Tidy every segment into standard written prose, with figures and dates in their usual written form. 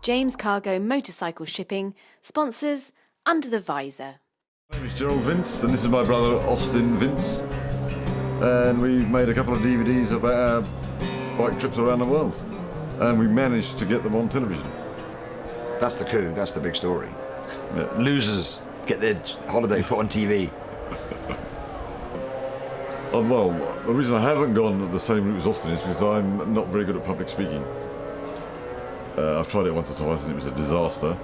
James Cargo Motorcycle Shipping sponsors Under the Visor. My name is Gerald Vince, and this is my brother Austin Vince. And we've made a couple of DVDs about our bike trips around the world. And we managed to get them on television. That's the coup, that's the big story. Yeah. Losers get their holiday put on TV. Well, the reason I haven't gone the same route as Austin is because I'm not very good at public speaking. I've tried it once or twice and it was a disaster.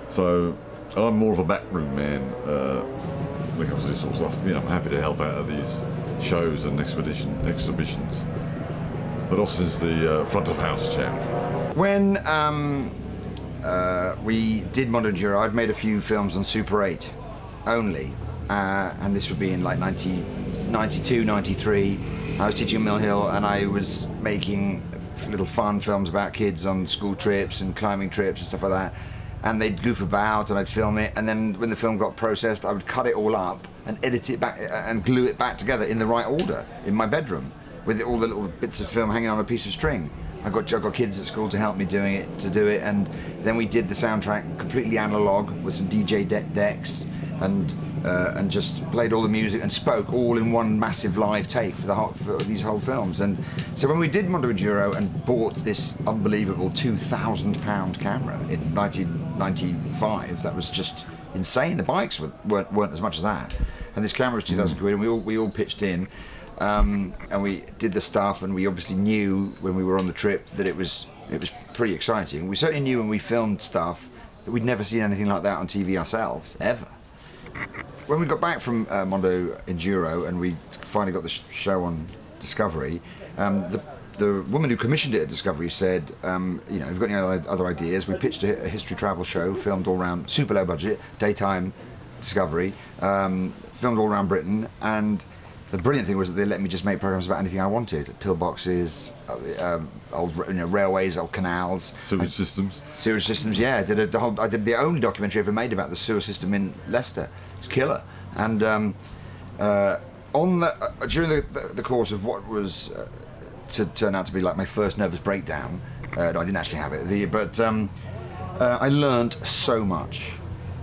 So I'm more of a backroom man when it comes to this sort of stuff. You know, I'm happy to help out at these shows and exhibitions. But Austin's the front of house chap. When we did MONDO ENDURO, I'd made a few films on Super 8 only, and this would be in like 92, 93. I was teaching at Mill Hill and I was making little fun films about kids on school trips and climbing trips and stuff like that. And they'd goof about and I'd film it, and then when the film got processed I would cut it all up and edit it back and glue it back together in the right order in my bedroom with all the little bits of film hanging on a piece of string. I got kids at school to help me do it, and then we did the soundtrack completely analog with some DJ decks and just played all the music and spoke all in one massive live take for these whole films. And so when we did MONDO ENDURO and bought this unbelievable £2,000 camera in 1995, that was just insane. The bikes weren't as much as that, and this camera was 2,000 quid, and we all pitched in. And we did the stuff, and we obviously knew when we were on the trip that it was pretty exciting. We certainly knew when we filmed stuff that we'd never seen anything like that on TV ourselves, ever. When we got back from MONDO ENDURO and we finally got the show on Discovery, the woman who commissioned it at Discovery said, you know, have you got any other ideas? We pitched a history travel show, filmed all around, super low budget, daytime Discovery, filmed all around Britain, and the brilliant thing was that they let me just make programs about anything I wanted. Pillboxes, old railways, old canals. Sewage systems. Sewage systems, yeah. I did the only documentary ever made about the sewer system in Leicester. It's killer. And during the course of what was to turn out to be like my first nervous breakdown, no, I didn't actually have it, but I learned so much.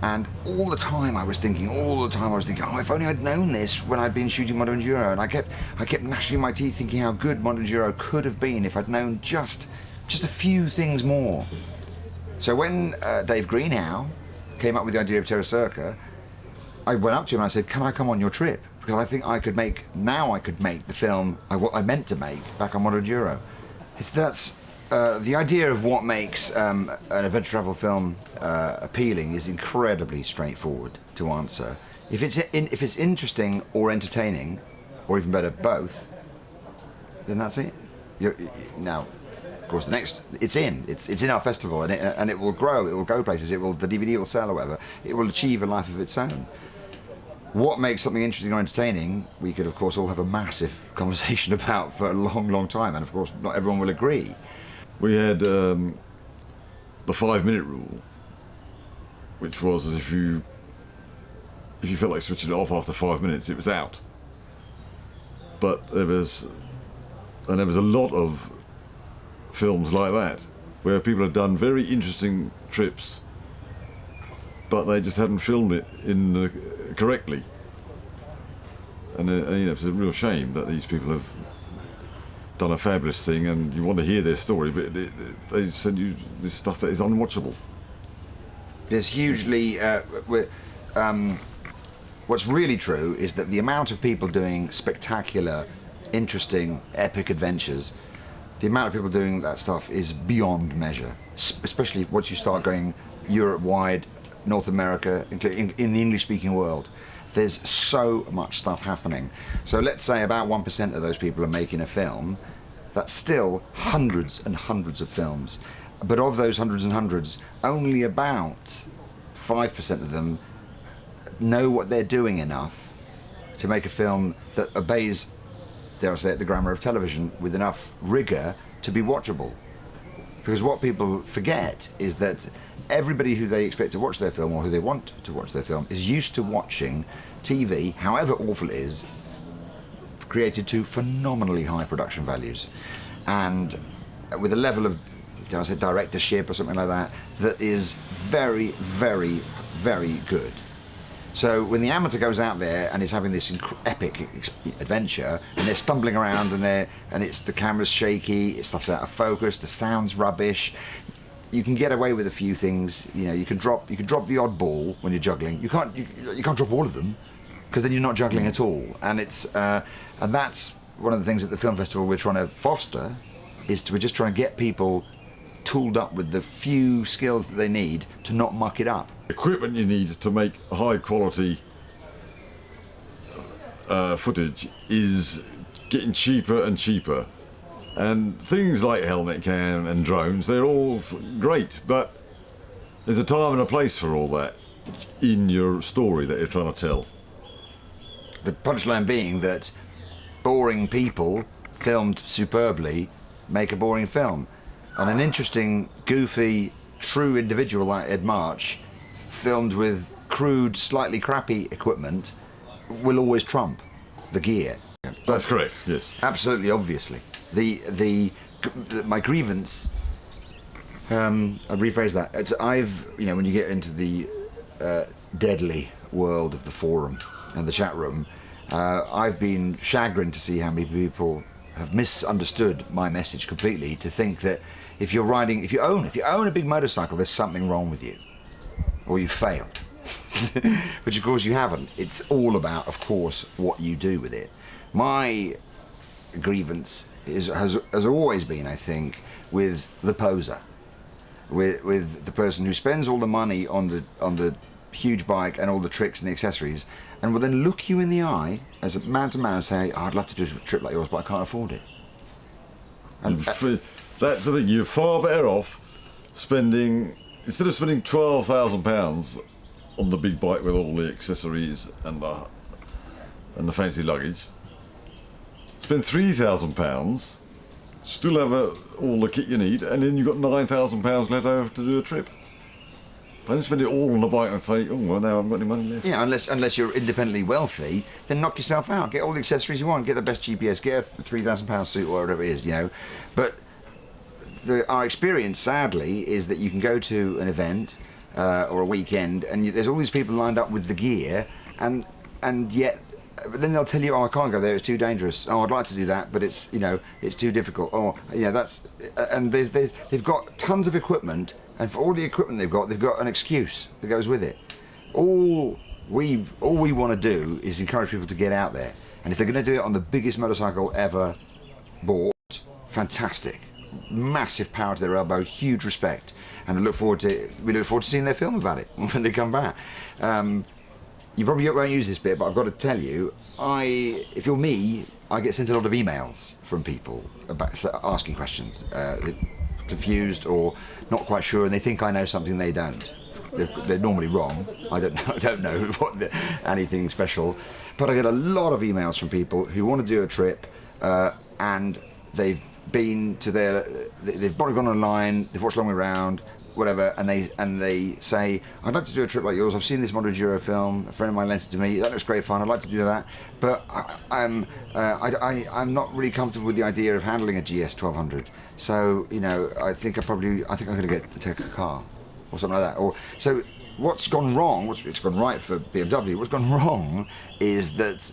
And all the time I was thinking, oh, if only I'd known this when I'd been shooting MONDO ENDURO. And I kept gnashing my teeth thinking how good MONDO ENDURO could have been if I'd known just a few things more. So when Dave Greenhow came up with the idea of Terra Circa, I went up to him and I said, can I come on your trip? Because I think I could make the film I meant to make back on MONDO ENDURO. That's the idea of what makes an adventure travel film appealing is incredibly straightforward to answer. If it's interesting or entertaining, or even better, both, then that's it. Now, of course, it's in our festival, and it will grow. It will go places. The DVD will sell or whatever. It will achieve a life of its own. What makes something interesting or entertaining, we could, of course, all have a massive conversation about for a long, long time, and of course, not everyone will agree. We had the 5-minute rule, which was as if you felt like switching it off after 5 minutes, it was out. But there was a lot of films like that, where people had done very interesting trips, but they just hadn't filmed it correctly. And you know, it's a real shame that these people have done a fabulous thing, and you want to hear their story, but they send you this stuff that is unwatchable. There's hugely what's really true is that the amount of people doing spectacular, interesting, epic adventures, the amount of people doing that stuff is beyond measure, especially once you start going Europe-wide, North America, including in the English-speaking world. There's so much stuff happening. So let's say about 1% of those people are making a film. That's still hundreds and hundreds of films. But of those hundreds and hundreds, only about 5% of them know what they're doing enough to make a film that obeys, dare I say it, the grammar of television with enough rigor to be watchable. Because what people forget is that everybody who they expect to watch their film, or who they want to watch their film, is used to watching TV, however awful it is, created to phenomenally high production values, and with a level of dare I say, directorship or something like that, that is very, very, very good. So when the amateur goes out there and is having this epic adventure, and they're stumbling around, and it's the camera's shaky, stuff's out of focus, the sound's rubbish, you can get away with a few things. You know, you can drop the odd ball when you're juggling. You can't drop all of them, because then you're not juggling at all. And it's and that's one of the things at the film festival we're trying to foster, is we're just trying to get people tooled up with the few skills that they need to not muck it up. Equipment you need to make high quality footage is getting cheaper and cheaper, and things like helmet cam and drones, they're all great, but there's a time and a place for all that in your story that you're trying to tell. The punchline being that boring people filmed superbly make a boring film, and an interesting, goofy, true individual like Ed March, filmed with crude, slightly crappy equipment, will always trump the gear. That's correct, yes. Absolutely, obviously. My grievance, I'd rephrase that. When you get into the deadly world of the forum and the chat room, I've been chagrined to see how many people have misunderstood my message completely, to think that if you own a big motorcycle, there's something wrong with you, or you failed. Which of course you haven't. It's all about, of course, what you do with it. My grievance has always been, I think, with the poser, with the person who spends all the money on the huge bike and all the tricks and the accessories, and will then look you in the eye as a man to man and say, "Oh, I'd love to do a trip like yours, but I can't afford it." And that's the thing. You're far better off spending, instead of spending £12,000 on the big bike with all the accessories and the fancy luggage, spend £3,000, still have all the kit you need, and then you've got £9,000 left over to do a trip. Don't spend it all on the bike and say, "Oh, well, now I haven't got any money left." Yeah, unless you're independently wealthy, then knock yourself out. Get all the accessories you want. Get the best GPS. Get a £3,000 suit or whatever it is, you know. But our experience, sadly, is that you can go to an event or a weekend, and there's all these people lined up with the gear, and yet. But then they'll tell you, "Oh, I can't go there. It's too dangerous. Oh, I'd like to do that, but it's too difficult." Oh, and they've got tons of equipment, and for all the equipment they've got an excuse that goes with it. All we want to do is encourage people to get out there, and if they're going to do it on the biggest motorcycle ever bought, fantastic, massive power to their elbow, huge respect, and we look forward to seeing their film about it when they come back. You probably won't use this bit, but I've got to tell you, if you're me, I get sent a lot of emails from people about asking questions. They're confused or not quite sure, and they think I know something they don't. They're normally wrong. I don't know anything special, but I get a lot of emails from people who want to do a trip, and they've probably gone online, they've watched Long Way Round, whatever, and they say, "I'd like to do a trip like yours. I've seen this MONDO film. A friend of mine lent it to me. That looks great fun. I'd like to do that, but I'm not really comfortable with the idea of handling a GS 1200. So I think I'm going to take a car or something like that." Or so what's gone wrong? It's gone right for BMW. What's gone wrong is that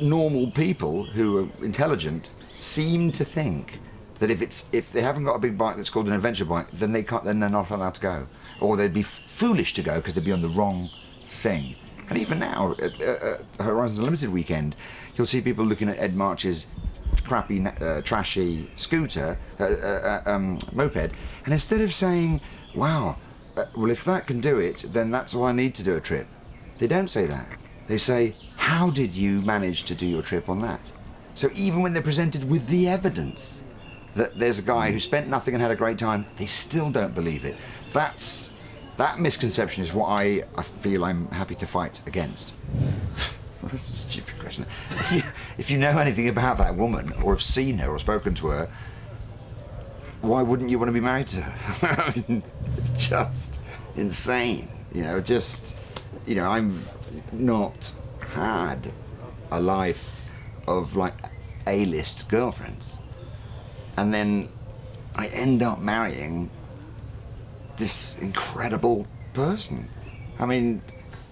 normal people who are intelligent seem to think that if they haven't got a big bike that's called an adventure bike, then they're not allowed to go, or they'd be foolish to go because they'd be on the wrong thing. And even now, at Horizons Unlimited weekend, you'll see people looking at Ed March's crappy, trashy scooter, moped, and instead of saying, "Wow, well, if that can do it, then that's all I need to do a trip," they don't say that. They say, "How did you manage to do your trip on that?" So even when they're presented with the evidence that there's a guy who spent nothing and had a great time, they still don't believe it. That misconception is what I feel I'm happy to fight against. That's a stupid question. If you know anything about that woman, or have seen her, or spoken to her, why wouldn't you want to be married to her? I mean, it's just insane. I've not had a life of like A-list girlfriends. And then I end up marrying this incredible person. I mean,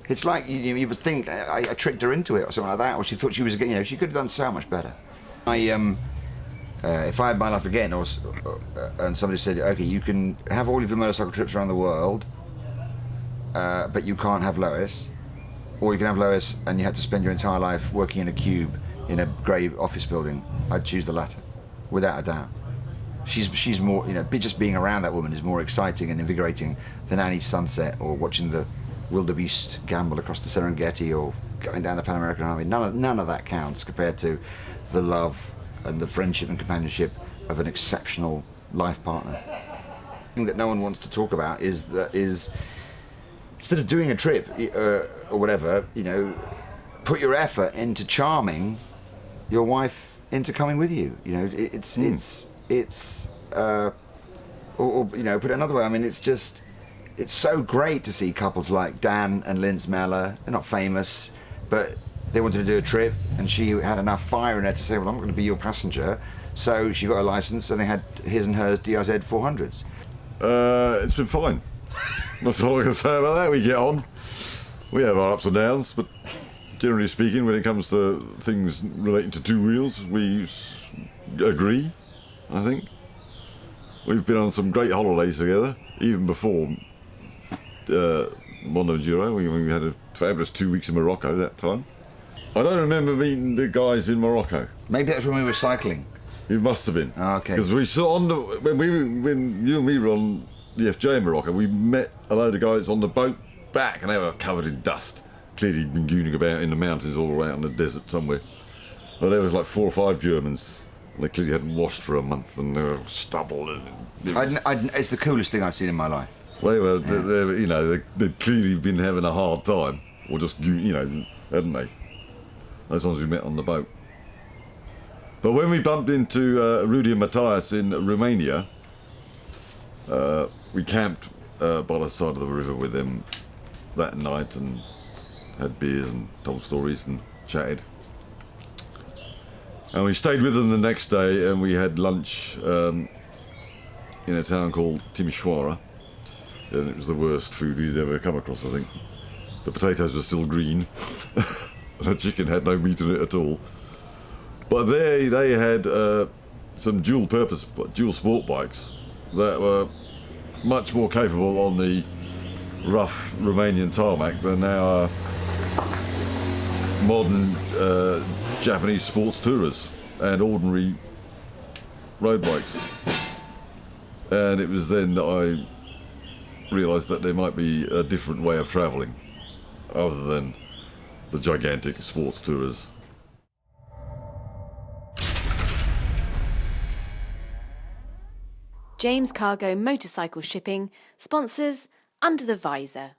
it's like you would think I tricked her into it or something like that, or she thought she was, she could have done so much better. If I had my life again, and somebody said, okay, you can have all of your motorcycle trips around the world, but you can't have Lois, or you can have Lois and you have to spend your entire life working in a cube in a grey office building, I'd choose the latter, without a doubt. She's more, just being around that woman is more exciting and invigorating than any sunset or watching the wildebeest gamble across the Serengeti or going down the Pan American Highway. None of that counts compared to the love and the friendship and companionship of an exceptional life partner. The thing that no one wants to talk about is instead of doing a trip or whatever, put your effort into charming your wife into coming with you. Or put it another way. I mean, it's so great to see couples like Dan and Linz Meller. They're not famous, but they wanted to do a trip, and she had enough fire in her to say, well, I'm not going to be your passenger. So she got a license, and they had his and hers DRZ 400s. It's been fine. That's all I can say about that. We get on. We have our ups and downs, but generally speaking, when it comes to things relating to two wheels, we agree, I think. We've been on some great holidays together, even before MONDO ENDURO. We had a fabulous 2 weeks in Morocco that time. I don't remember meeting the guys in Morocco. Maybe that's when we were cycling. It must have been. Oh, okay. Because we saw when you and me were on the FJ in Morocco, we met a load of guys on the boat back, and they were covered in dust. Clearly been gooning about in the mountains all out in the desert somewhere. But there was like 4 or 5 Germans. They clearly hadn't washed for a month, and they were stubble. And it's the coolest thing I've seen in my life. They were, they'd clearly been having a hard time, or just, hadn't they? Those ones we met on the boat. But when we bumped into Rudy and Matthias in Romania, we camped by the side of the river with them that night and had beers and told stories and chatted. And we stayed with them the next day, and we had lunch in a town called Timișoara, and it was the worst food we'd ever come across, I think. The potatoes were still green. The chicken had no meat in it at all. But they had some dual sport bikes that were much more capable on the rough Romanian tarmac than our modern Japanese sports tourers and ordinary road bikes. And it was then that I realised that there might be a different way of travelling other than the gigantic sports tourers. James Cargo Motorcycle Shipping sponsors Under the Visor.